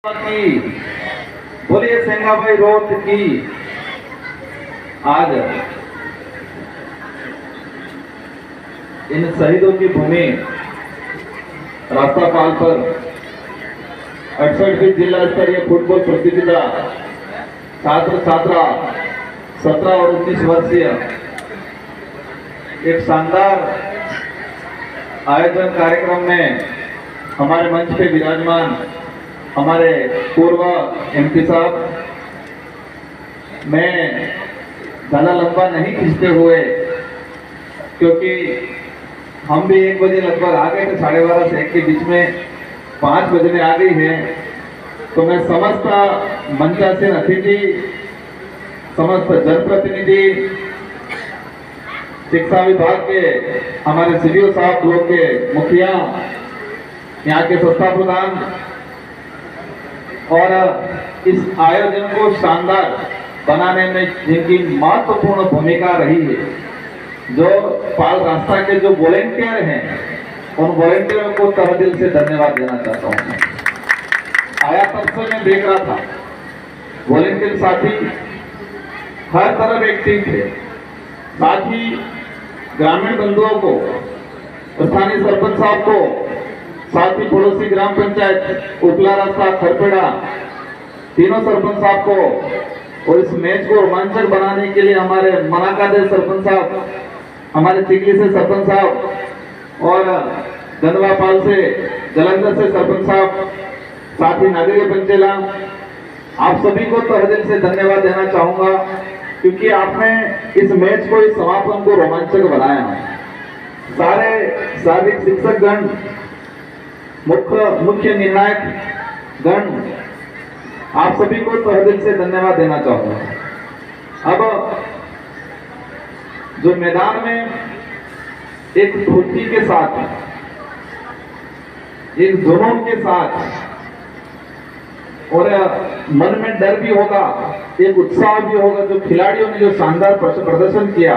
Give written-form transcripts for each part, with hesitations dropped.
की बोलिए सेंगाभाई रोड की। आज इन शहीदों की भूमि रास्तापाल पर 68वीं जिला स्तरीय फुटबॉल प्रतियोगिता छात्र छात्रा 17 और 19 वर्षीय एक शानदार आयोजन कार्यक्रम में हमारे मंच पे विराजमान हमारे पूर्व एमपी साहब, मैं ज़्यादा लंबा नहीं खींचते हुए, क्योंकि हम भी 1 बजे लगभग आ गए थे, 12:30 से 1 के बीच में 5 बजने आ गई है। तो मैं समस्त मंचासीन अतिथि, समस्त जनप्रतिनिधि, शिक्षा विभाग के हमारे सीडीओ साहब, ब्लॉक के मुखिया, यहाँ के संस्था प्रधान और इस आयोजन को शानदार बनाने में जिनकी महत्वपूर्ण भूमिका रही है, जो पाल रास्ता के जो वॉलेंटियर हैं, उन वॉलेंटियरों को तहे दिल से धन्यवाद देना चाहता हूँ। आया तब से मैं देख रहा था, वॉलेंटियर साथी हर तरफ एक्टिव थे। साथ ही ग्रामीण बंधुओं को, स्थानीय सरपंच साहब को, साथ ही पड़ोसी ग्राम पंचायत उपला रास्ता, खरपेड़ा, तीनों सरपंच साहब को, और इस मैच को रोमांचक बनाने के लिए हमारे मनाकादेव सरपंच साहब, हमारे चिखली से सरपंच साहब और गंदवापाल से, जलंधर से सरपंच साहब, साथ ही नागरिक पंचेला, आप सभी को तहे दिल से धन्यवाद देना चाहूंगा, क्योंकि आपने इस मैच को, इस समापन को रोमांचक बनाया। सारे शारीरिक शिक्षक गण, मुख्य निर्णायक गण, आप सभी को तहे दिल से धन्यवाद देना चाहूंगा। अब जो मैदान में एक फुर्ती के साथ, एक जुनून के साथ, और मन में डर भी होगा, एक उत्साह भी होगा, जो खिलाड़ियों ने जो शानदार प्रदर्शन किया,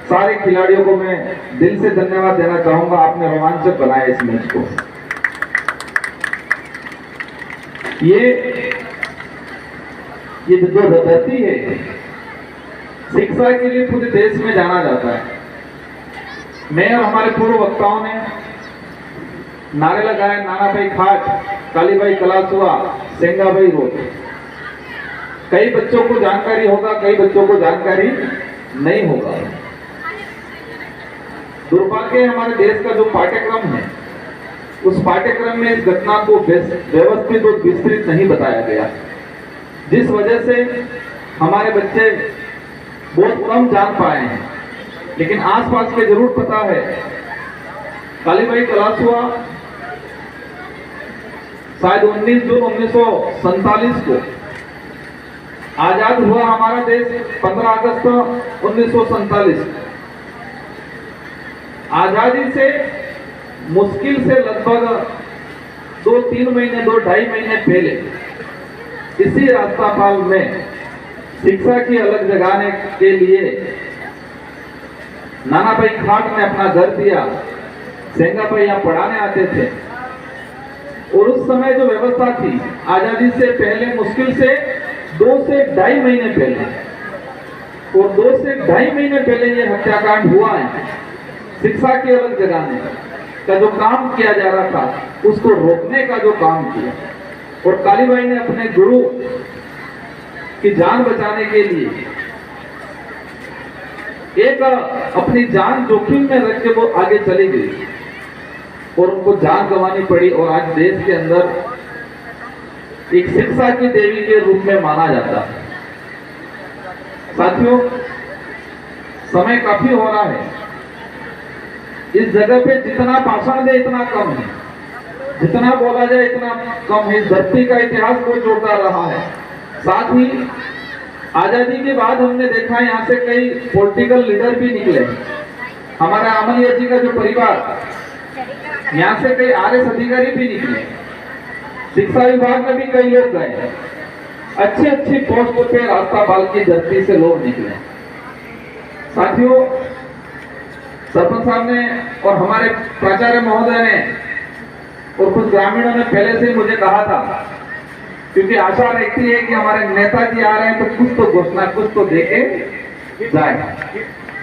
सारे खिलाड़ियों को मैं दिल से धन्यवाद देना चाहूंगा। आपने रोमांचक बनाया इस मैच को। ये जो धरती है, शिक्षा के लिए पूरे देश में जाना जाता है। मैं और हमारे पूर्व वक्ताओं ने नारे लगाए, नाना भाई खाट, कालीबाई कलासुआ, सेंगाभाई रोड। कई बच्चों को जानकारी होगा, कई बच्चों को जानकारी नहीं होगा। दुर्भाग्य हमारे देश का जो पाठ्यक्रम है, उस पाठ्यक्रम में इस घटना को व्यवस्थित और विस्तृत नहीं बताया गया, जिस वजह से हमारे बच्चे बहुत कम जान पाए हैं। लेकिन आसपास के जरूर पता है। कालीबाई कलासुआ शायद 19 जून 1947 को आजाद हुआ हमारा देश, 15 अगस्त 1947। आजादी से मुश्किल से लगभग 2-3 महीने, 2-2.5 महीने पहले इसी रास्तापाल में शिक्षा की अलग जगाने के लिए नाना भाई खाट ने अपना घर दिया। सेंगाभाई यहाँ पढ़ाने आते थे, और उस समय जो व्यवस्था थी, आजादी से पहले मुश्किल से 2 से 2.5 महीने पहले, और 2 से 2.5 महीने पहले ये हत्याकांड हुआ है। शिक्षा की अलग जगाने का जो काम किया जा रहा था, उसको रोकने का जो काम किया, और कालीबाई ने अपने गुरु की जान बचाने के लिए एक अपनी जान जोखिम में रख के वो आगे चली गई, और उनको जान गंवानी पड़ी। और आज देश के अंदर एक शिक्षा की देवी के रूप में माना जाता है। साथियों, समय काफी हो रहा है। इस जगह पे जितना भाषण दे इतना कम है, जितना बोला जाए इतना कम है। इस धरती का इतिहास बहुत जोरदार रहा है। साथ ही आजादी के बाद हमने देखा यहाँ से कई पॉलिटिकल लीडर भी निकले। हमारा अमनिया जी का जो परिवार, यहाँ से कई आरएस अधिकारी भी निकले। शिक्षा विभाग में भी कई लोग गए। अच्छी पोस्ट पे रास्तापाल की धरती से लोग निकले। साथियों, सरपंच साहब ने और हमारे प्राचार्य महोदय ने और कुछ ग्रामीणों ने पहले से ही मुझे कहा था क्योंकि आशा रहती है कि हमारे नेताजी आ रहे हैं तो कुछ तो घोषणा कुछ तो देके जाए।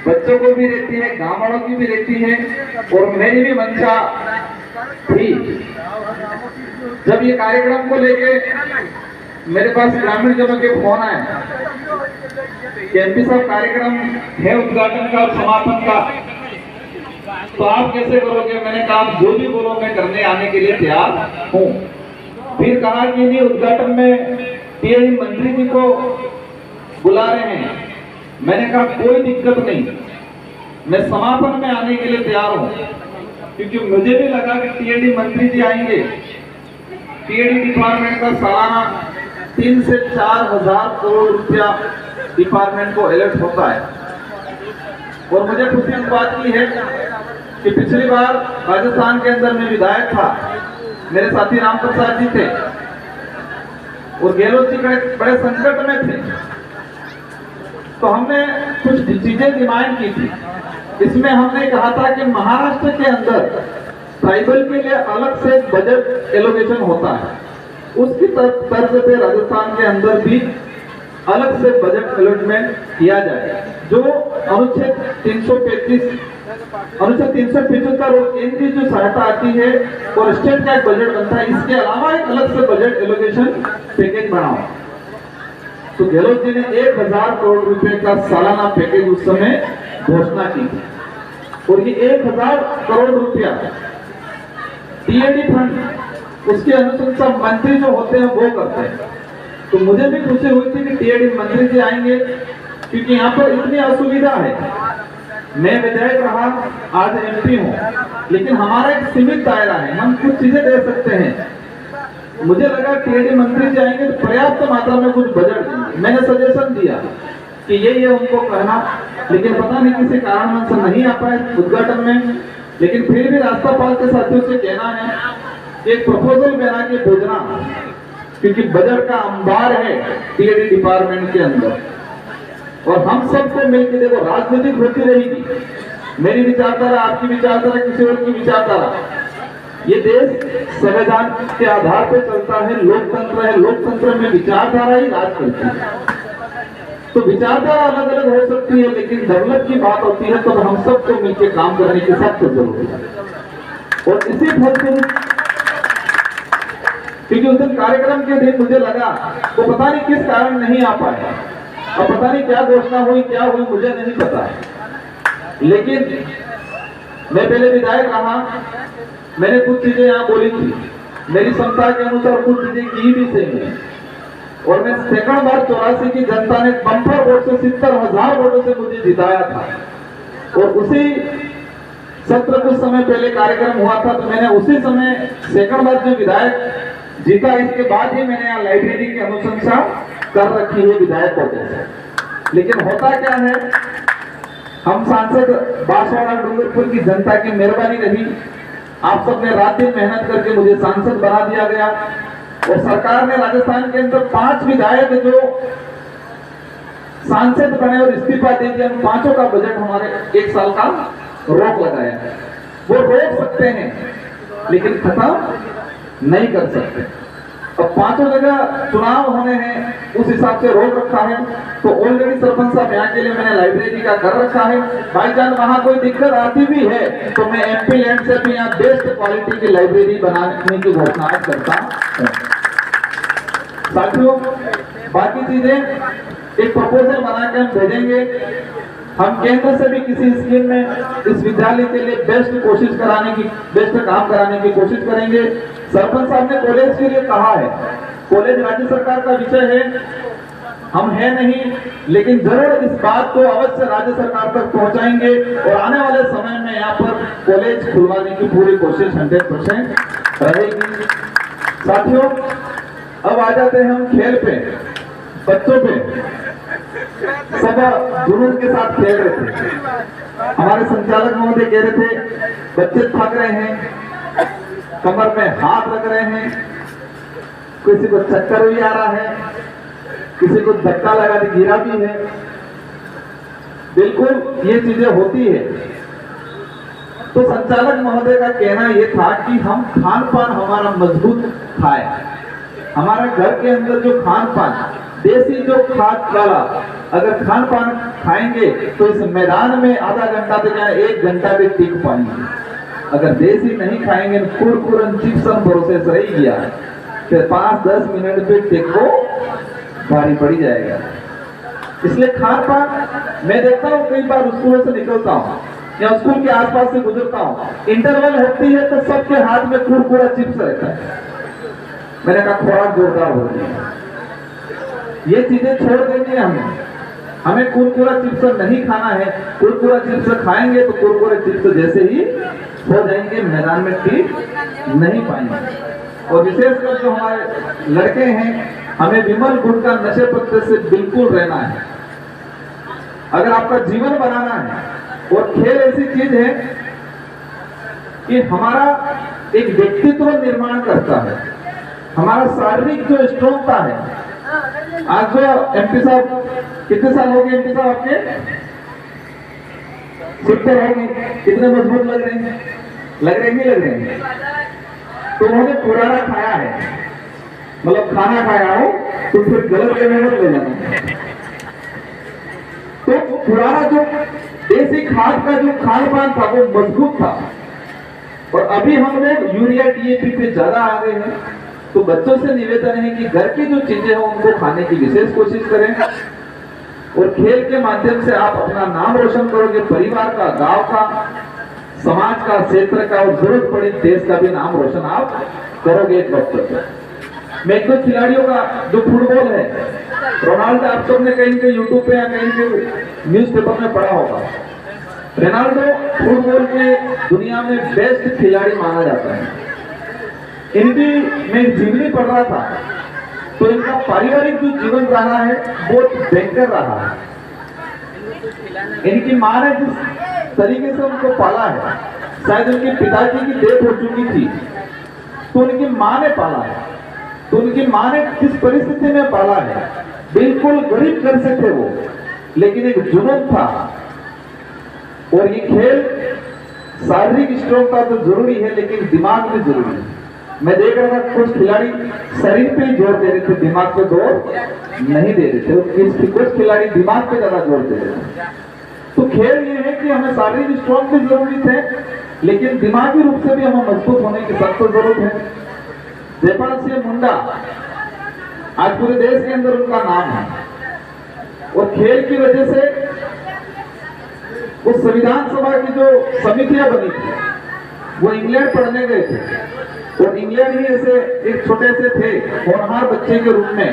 बच्चों को भी रहती है, गांव वालों की भी रहती है, और मेरी भी मंशा थी। जब ये कार्यक्रम को लेके मेरे पास ग्रामीण जनों के फोन आए कि एमपी साहब कार्यक्रम है उद्घाटन का और समापन का, तो आप कैसे करोगे? मैंने कहा आप जो भी बोलो मैं करने आने के लिए तैयार हूँ। फिर कहा कि नहीं, उद्घाटन में टीआई मंत्री जी को बुला रहे हैं। मैंने कहा कोई दिक्कत नहीं, मैं समापन में आने के लिए तैयार हूँ, क्योंकि मुझे भी लगा कि टीएडी मंत्री जी आएंगे। टीएडी डिपार्टमेंट का सालाना 3 से 4 हजार करोड़ रुपया डिपार्टमेंट को अलर्ट होता है। और मुझे खुशी इस बात की है कि पिछली बार राजस्थान के अंदर मैं विधायक था, मेरे साथी राम प्रसाद जी थे और गहलोत जी बड़े संकट में थे, तो हमने कुछ चीजें डिमांड की थी। इसमें हमने कहा था कि महाराष्ट्र के अंदर ट्राइबल के लिए अलग से बजट एलोकेशन होता है, उसकी तर्ज पे राजस्थान के अंदर भी अलग से बजट अलॉटमेंट किया जाए। जो अनुच्छेद 335 अनुच्छेद 375 और केंद्र की जो सहायता आती है और स्टेट का एक बजट बनता है, इसके अलावा एक अलग से बजट एलोकेशन पैकेज बनाओ। तो गहलोत जी ने 1000 करोड़ रुपए का सालाना पैकेज उस समय घोषणा की थी, और ये 1000 करोड़ रुपया टीएडी फंड उसके अनुशंसा मंत्री जो होते हैं वो करते हैं। तो मुझे भी खुशी हुई थी कि टीएडी मंत्री जी आएंगे, क्योंकि यहाँ पर इतनी असुविधा है। मैं विधायक रहा, आज एमपी हूँ, लेकिन हमारा एक सीमित दायरा है, हम कुछ चीजें दे सकते हैं। मुझे लगा टीएडी मंत्री जी आएंगे तो पर्याप्त मात्रा में कुछ बजट देंगे। मैंने सजेशन दिया कि ये उनको कहना, लेकिन पता नहीं किसी कारण से नहीं आ पाए उद्घाटन में। लेकिन फिर भी राष्ट्रपाल के साथियों से कहना है कि एक प्रपोजल बना के भेजना, क्योंकि बजट का अंबार है टीएडी डिपार्टमेंट के अंदर, और हम सबको मिलकर देखो राजनीति होती रहेगी। मेरी विचारधारा, आपकी विचारधारा, किसी और की विचारधारा, ये देश संविधान के आधार पर चलता है, लोकतंत्र है, लोकतंत्र में विचारधारा ही राज करती है। तो विचारधारा अलग अलग हो सकती है, लेकिन डेवलप की बात होती है तो हम सबको मिलकर काम करने की सख्त जरूरत है। और इसी फलस्वरूप, क्योंकि उस दिन कार्यक्रम के दिन मुझे लगा वो पता नहीं किस कारण नहीं आ पाया, और पता नहीं क्या घोषणा हुई क्या हुई मुझे नहीं पता, लेकिन मैं पहले विधायक रहा, मैंने कुछ चीजें यहाँ बोली थी, मेरी क्षमता के अनुसार कुछ चीजें की भी सही, और मैं सेकंड बार 84 की जनता ने बम्पर वोट से 70,000 वोटों से मुझे जिताया था। और उसी सत्र कुछ समय पहले कार्यक्रम हुआ था, तो मैंने उसी समय सेकंड बार जो विधायक जीता, इसके बाद ही मैंने यहाँ लाइब्रेरी की अनुशंसा कर रखी है विधायक पद से। लेकिन होता क्या है, हम सांसद बांसवाड़ा डूंगरपुर की जनता की मेहरबानी रही, आप सबने रात दिन मेहनत करके मुझे सांसद बना दिया गया, और सरकार ने राजस्थान के अंदर 5 विधायक जो सांसद बने और इस्तीफा दे दिया, उन 5 का बजट हमारे 1 साल का रोक लगाया। वो रोक सकते हैं लेकिन खत्म नहीं कर सकते। अब 5 जगह चुनाव होने हैं, उस हिसाब से रोक रखा है। तो ऑलरेडी सरपंच साहब यहाँ के लिए मैंने लाइब्रेरी का कर रखा है, भाई जान वहां कोई दिक्कत आती भी है तो मैं एमपी लैंड से भी यहाँ बेस्ट क्वालिटी की लाइब्रेरी बनाने की घोषणा करता हूँ। साथियों, बाकी चीजें एक प्रपोजल बना के हम भेजेंगे। हम केंद्र से भी किसी स्कीम में इस विद्यालय के लिए बेस्ट काम कराने की कोशिश करेंगे। सरपंच साहब ने कॉलेज के लिए कहा है, कॉलेज राज्य सरकार का विषय है, हम है नहीं, लेकिन जरूर इस बात को अवश्य राज्य सरकार तक पहुंचाएंगे और आने वाले समय में यहाँ पर कॉलेज खुलवाने की पूरी कोशिश 100% रहेगी। साथियों, अब आ जाते हैं हम खेल पे, बच्चों पे। सब जुनून के साथ खेल रहे थे। हमारे संचालक महोदय कह रहे थे बच्चे थक रहे हैं, कमर में हाथ रख रहे हैं, किसी को चक्कर भी आ रहा है, किसी को धक्का लगा के गिरा भी है। बिल्कुल ये चीजें होती है। तो संचालक महोदय का कहना यह था कि हम खान पान हमारा मजबूत खाए, हमारा घर के अंदर जो खान पान देसी जो खाद वाला अगर खान पान खाएंगे तो इस मैदान में आधा घंटा तो क्या 1 घंटा भी टिक पाएंगे। अगर देसी नहीं खाएंगे कुरकुरन चिप्सन प्रोसेस रही गया फिर 5-10 मिनट पे टिको भारी पड़ी जाएगा। इसलिए खान पान मैं देखता हूँ कई बार स्कूलों से निकलता हूँ या स्कूल के आसपास से गुजरता हूँ, इंटरवल होती है तो सबके हाथ में कुरकुरा चिप्स रहता है। मैंने कहा खुराक जोरदार हो रही है, ये चीजें छोड़ देनी है हमें कुरकुरा चिप्स नहीं खाना है। कुरकुरा चिप्स खाएंगे तो कुरकुरे चिप्स जैसे ही हो जाएंगे, मैदान में टिक नहीं पाएंगे। और विशेषकर जो हमारे लड़के हैं, हमें विमल गुटखा नशे पत्ते से बिल्कुल रहना है। अगर आपका जीवन बनाना है और खेल ऐसी चीज है कि हमारा एक व्यक्तित्व निर्माण करता है, हमारा शारीरिक जो स्ट्रॉन्गता है। आज जो एमपी साहब कितने साल हो गए एमपी साहब आपके? 70 हो गए। कितने मजबूत लग रहे हैं? लग रहे नहीं लग रहे हैं? तो उन्होंने पुराना खाया है, मतलब खाना खाया हो तो फिर गलत लेने में ले जाना। तो पुराना जो देसी खाद का जो खान पान था वो मजबूत था। और अभी हम लोग यूरिया डीएपी पे ज्यादा आ गए हैं। तो बच्चों से निवेदन है कि घर की जो चीजें हैं उनको खाने की विशेष कोशिश करें और खेल के माध्यम से आप अपना नाम रोशन करोगे, परिवार का, गांव का, समाज का, क्षेत्र का और जरूरत पड़ी देश का भी नाम रोशन आप करोगे एक वक्त पे। मैं एक दो खिलाड़ियों का जो फुटबॉल है, रोनाल्डो आप सबने कहीं के यूट्यूब पे या कहीं के न्यूज़पेपर में पढ़ा होगा। रोनाल्डो फुटबॉल के दुनिया में बेस्ट खिलाड़ी माना जाता है। इनकी मैं जीवनी पढ़ रहा था तो इनका पारिवारिक जो जीवन रहा है बहुत भयंकर रहा है। इनकी मां ने जिस तरीके से उनको पाला है, शायद उनके पिताजी की डेथ हो चुकी थी तो उनकी मां ने पाला है। तो उनकी मां ने किस परिस्थिति में पाला है, बिल्कुल गरीब घर से थे वो, लेकिन एक जुनून था। और ये खेल शारीरिक स्ट्रॉन्गता तो जरूरी है लेकिन दिमाग भी जरूरी है। मैं देख रहा था कुछ खिलाड़ी शरीर पे ही जोर दे रहे थे, दिमाग पे जोर नहीं दे रहे थे। कुछ खिलाड़ी दिमाग पे ज्यादा जोर दे रहे थे। तो खेल ये है कि हमें शारीरिक स्ट्रॉन्ग की जरूरत है लेकिन दिमागी रूप से भी हमें मजबूत होने की सख्त जरूरत है। जयपाल सिंह मुंडा आज पूरे देश के अंदर उनका नाम है और खेल की वजह से उस संविधान सभा की जो समितियां बनी थी वो इंग्लैंड पढ़ने गए थे और इंग्लैंड ही ऐसे एक छोटे से थे होनहार बच्चे के रूप में।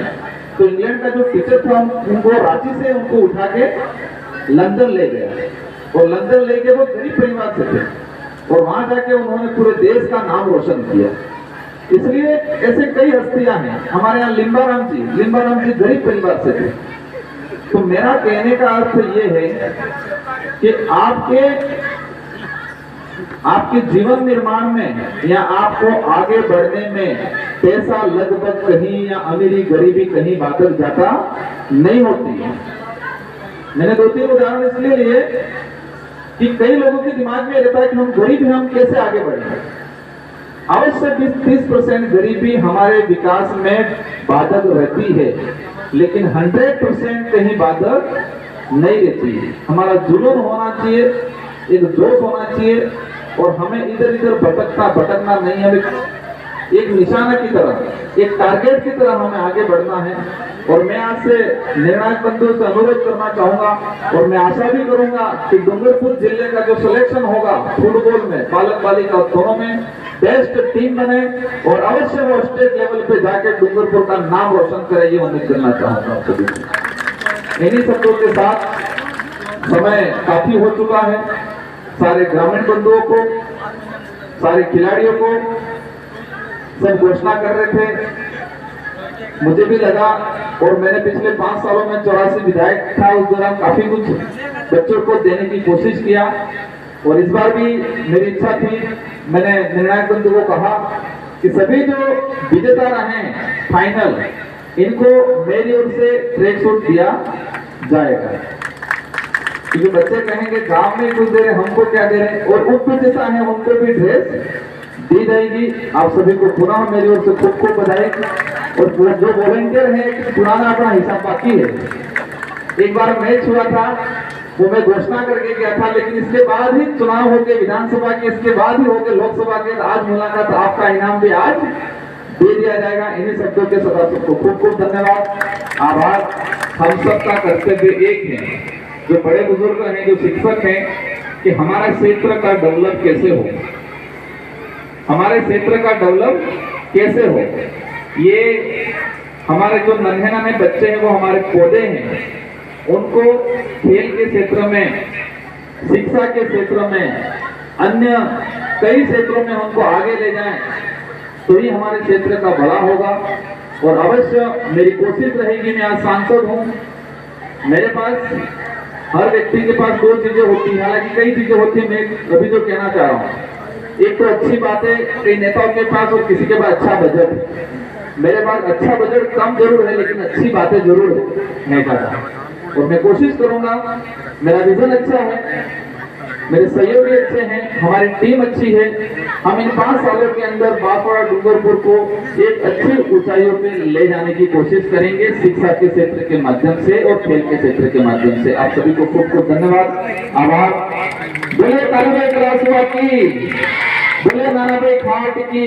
तो इंग्लैंड का जो टीचर था उनको रांची से उनको उठा के लंदन ले गया और लंदन लेके वो गरीब परिवार से थे और वहां जाके उन्होंने पूरे देश का नाम रोशन किया। इसलिए ऐसे कई हस्तियां हैं। हमारे यहाँ लिम्बाराम जी गरीब परिवार से थे। तो मेरा कहने का अर्थ ये है कि आपके जीवन निर्माण में या आपको आगे बढ़ने में पैसा लगभग कहीं या अमीरी गरीबी कहीं बादल जाता नहीं होती। मैंने 2-3 उदाहरण इसलिए लिए कि कई लोगों के दिमाग में रहता है कि हम गरीब हैं, हम कैसे आगे बढ़ेंगे। अवश्य 20-30% गरीबी हमारे विकास में बाधक रहती है लेकिन 100% कहीं बाधक नहीं रहती है। हमारा जुनून होना चाहिए, एक जोश होना चाहिए और हमें इधर इधर भटकना नहीं है। एक निशाना की तरह, एक टारगेट की तरह हमें आगे बढ़ना है। और मैं आज से निर्णायक बंधुओं से अनुरोध करना चाहूंगा और मैं आशा भी करूंगा कि डूंगरपुर जिले का जो सिलेक्शन होगा फुटबॉल में, बालक बालिका दोनों में बेस्ट टीम बने और अवश्य वो स्टेट लेवल पे जाके डूंगरपुर का नाम रोशन करे, ये उम्मीद करना चाहूंगा सभी। इन्हीं शब्दों के साथ समय काफी हो चुका है। सारे ग्रामीण बंधुओं को, सारे खिलाड़ियों को सब घोषणा कर रहे थे। मुझे भी लगा और मैंने पिछले 5 सालों में 84 विधायक था, उस दौरान काफी कुछ बच्चों को देने की कोशिश किया और इस बार भी मेरी इच्छा थी। मैंने निर्णायक बंधु को कहा कि सभी जो विजेता रहे फाइनल, इनको मेरी ओर से ट्रैक सूट दिया जाएगा। क्योंकि बच्चे कहेंगे गांव में कुछ दे रहे, हमको क्या दे रहे, और उप विजेता है उनको भी ड्रेस दी जाएगी। आप सभी को पुनः मेरी ओर से खूब खूब बधाई। और जो वॉलंटियर है पुराना अपना हिसाब बाकी है। एक बार मैच हुआ था, वो मैं घोषणा करके गया था, लेकिन इसके बाद ही चुनाव हो गए विधानसभा के, इसके बाद ही हो गए लोकसभा के। आज मुलाकात, आपका इनाम भी आज दे दिया जाएगा। इन्हीं शब्दों के साथ सबको खूब खूब धन्यवाद, आभार। हम सबका कर्तव्य एक है, जो बड़े बुजुर्ग हैं, जो शिक्षक हैं, कि हमारा क्षेत्र का डेवलप कैसे हो, हमारे क्षेत्र का डेवलप कैसे हो। ये हमारे जो नन्हे नन्हे बच्चे हैं, वो हमारे पौधे हैं, उनको खेल के क्षेत्र में, शिक्षा के क्षेत्र में, अन्य कई क्षेत्रों में उनको आगे ले जाएं, तो ही हमारे क्षेत्र का भला होगा। और अवश्य मेरी कोशिश रहेगी, मैं आज सांसद हूँ, मेरे पास, हर व्यक्ति के पास दो चीजें होती हैं, हालांकि कई चीजें होती हैं, मैं अभी जो कहना चाह रहा हूँ, एक तो अच्छी बात है कई नेताओं के पास और किसी के पास अच्छा बजट। मेरे पास अच्छा बजट कम जरूर है, लेकिन अच्छी बातें जरूर है ज्यादा, और मैं कोशिश करूंगा। मेरा विजन अच्छा है, मेरे सहयोगी अच्छे हैं, हमारी टीम अच्छी है। हम इन 5 सालों के अंदर बांसवाड़ा डूंगरपुर को एक अच्छी ऊंचाइयों पे ले जाने की कोशिश करेंगे, शिक्षा के क्षेत्र के माध्यम से और खेल के क्षेत्र के माध्यम से। आप सभी को खूब खूब धन्यवाद, आभार। बोले तालुबे क्लास की, बोले नाना भाई खाट की।